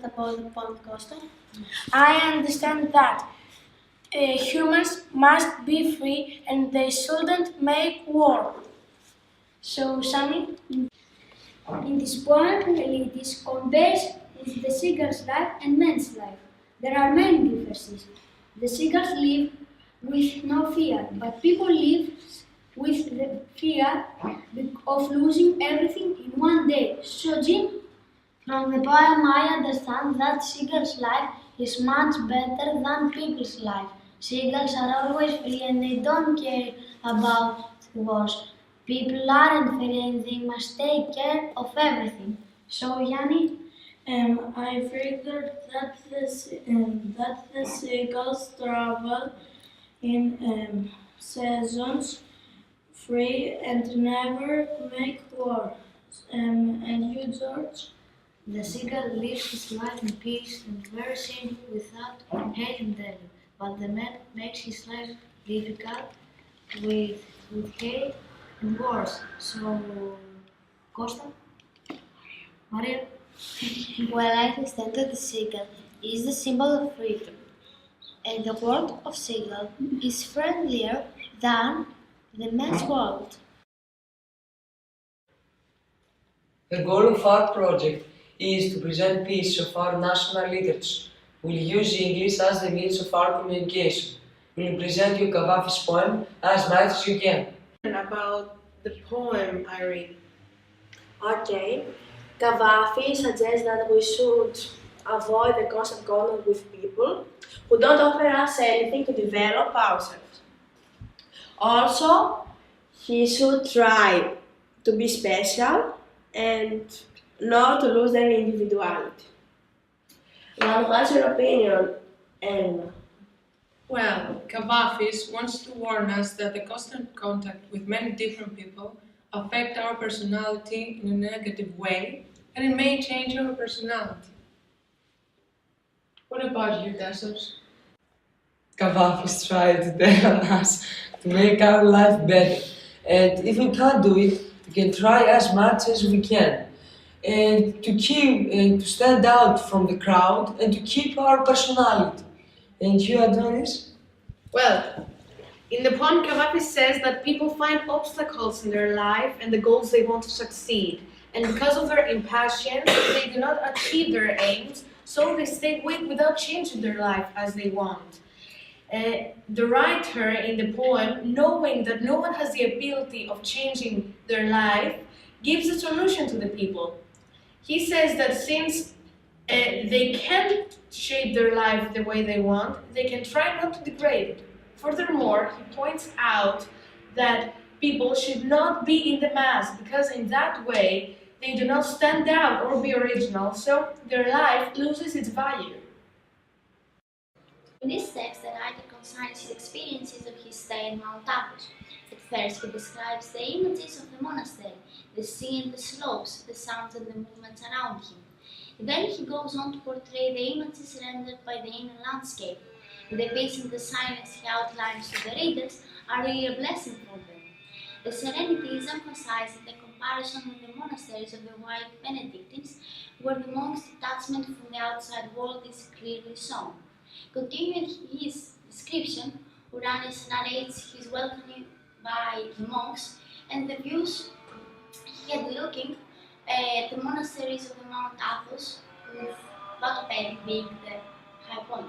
about the poem, Costa? I understand that humans must be free and they shouldn't make war. So, Sammy? In this poem, Elitis compares the seagull's life and man's life. There are many differences. The seagulls live with no fear, but people live with the fear of losing everything in one day. So, Jim? From the poem, I understand that seagulls' life is much better than people's life. Seagulls are always free and they don't care about wars. People aren't free and they must take care of everything. So, Yanni? I figured that the seagulls travel in seasons free and never make war. And you, George? The seagull lives his life in peace and very simple without hate and terror, but the man makes his life difficult with hate and wars. So, Costa? Maria? Well, I understand that the seagull is the symbol of freedom, and the world of seagull is friendlier than the man's world. The goal of our project is to present pieces of our national literature. We'll use English as the means of our communication. We'll present you Kavafi's poem as much as you can. About the poem I read. Okay. Kavafi suggests that we should avoid the constant contact with people who don't offer us anything to develop ourselves. Also, he should try to be special and not to lose their individuality. Now, what's your opinion, Elena? Well, Kavafis wants to warn us that the constant contact with many different people affect our personality in a negative way, and it may change our personality. What about you, Tassos? Kavafis tried to tell us to make our life better. And if we can't do it, we can try as much as we can. And to stand out from the crowd and to keep our personality. And you, Adonis? Well, in the poem, Kavafi says that people find obstacles in their life and the goals they want to succeed. And because of their impatience, they do not achieve their aims, so they stay weak without changing their life as they want. The writer in the poem, knowing that no one has the ability of changing their life, gives a solution to the people. He says that since they can't shape their life the way they want, they can try not to degrade it. Furthermore, he points out that people should not be in the mass, because in that way they do not stand out or be original, so their life loses its value. In this text, the writer consigns his experiences of his stay in Mount Athos. At first, he describes the images of the monastery, the sea and the slopes, the sounds and the movements around him. Then he goes on to portray the images rendered by the inner landscape. The peace and the silence he outlines to the readers are really a blessing for them. The serenity is emphasized in the comparison with the monasteries of the white Benedictines, where the monk's detachment from the outside world is clearly shown. Continuing his description, Uranus narrates his welcoming by the monks and the views he had looking at the monasteries of the Mount Athos, with Vatopedi being the high point.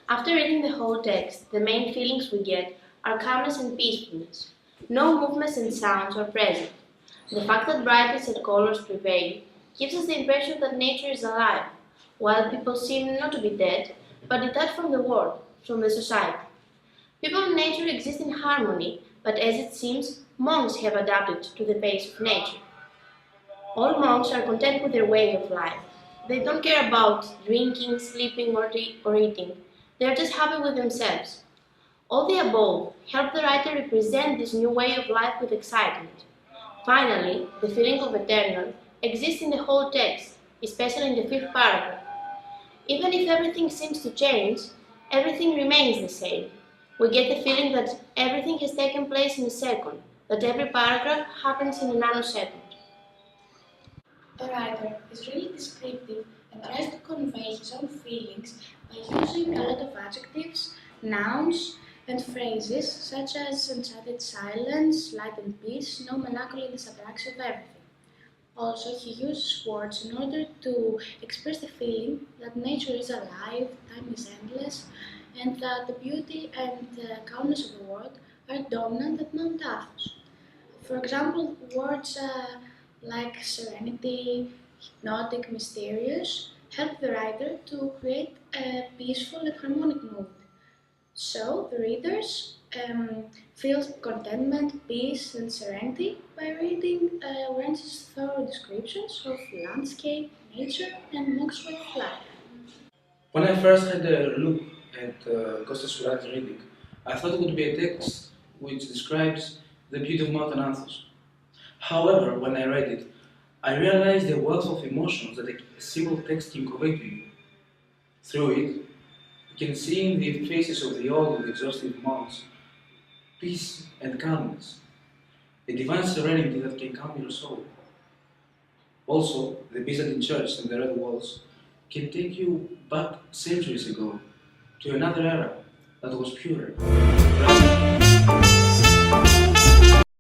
After reading the whole text, the main feelings we get are calmness and peacefulness. No movements and sounds are present. The fact that brightness and colors prevail gives us the impression that nature is alive, while people seem not to be dead, but detached from the world, from the society. People and nature exist in harmony, but as it seems, monks have adapted to the pace of nature. All monks are content with their way of life. They don't care about drinking, sleeping, or eating. They are just happy with themselves. All the above help the writer represent this new way of life with excitement. Finally, the feeling of eternal exists in the whole text, especially in the 5th paragraph. Even if everything seems to change, everything remains the same. We get the feeling that everything has taken place in a second, that every paragraph happens in a nanosecond. The writer is really descriptive and tries to convey his own feelings by using a lot of adjectives, nouns, and phrases such as enchanted silence, light and peace, no melancholy in the subtraction of everything. Also, he uses words in order to express the feeling that nature is alive, time is endless, and that the beauty and calmness of the world are dominant at Mount Athos. For example, words like serenity, hypnotic, mysterious help the writer to create a peaceful and harmonic mood. So the readers feel contentment, peace, and serenity by reading Lawrence's thorough descriptions of landscape, nature, and Monk's way of life. When I first had a look at Costas Suratis' reading, I thought it would be a text which describes the beauty of Mountain Athos. However, when I read it, I realized the wealth of emotions that a simple text can convey to you. Through it, you can see in the faces of the old and exhausted monks peace and calmness, a divine serenity that can calm your soul. Also, the Byzantine church and the red walls can take you back centuries ago to another era that was purer,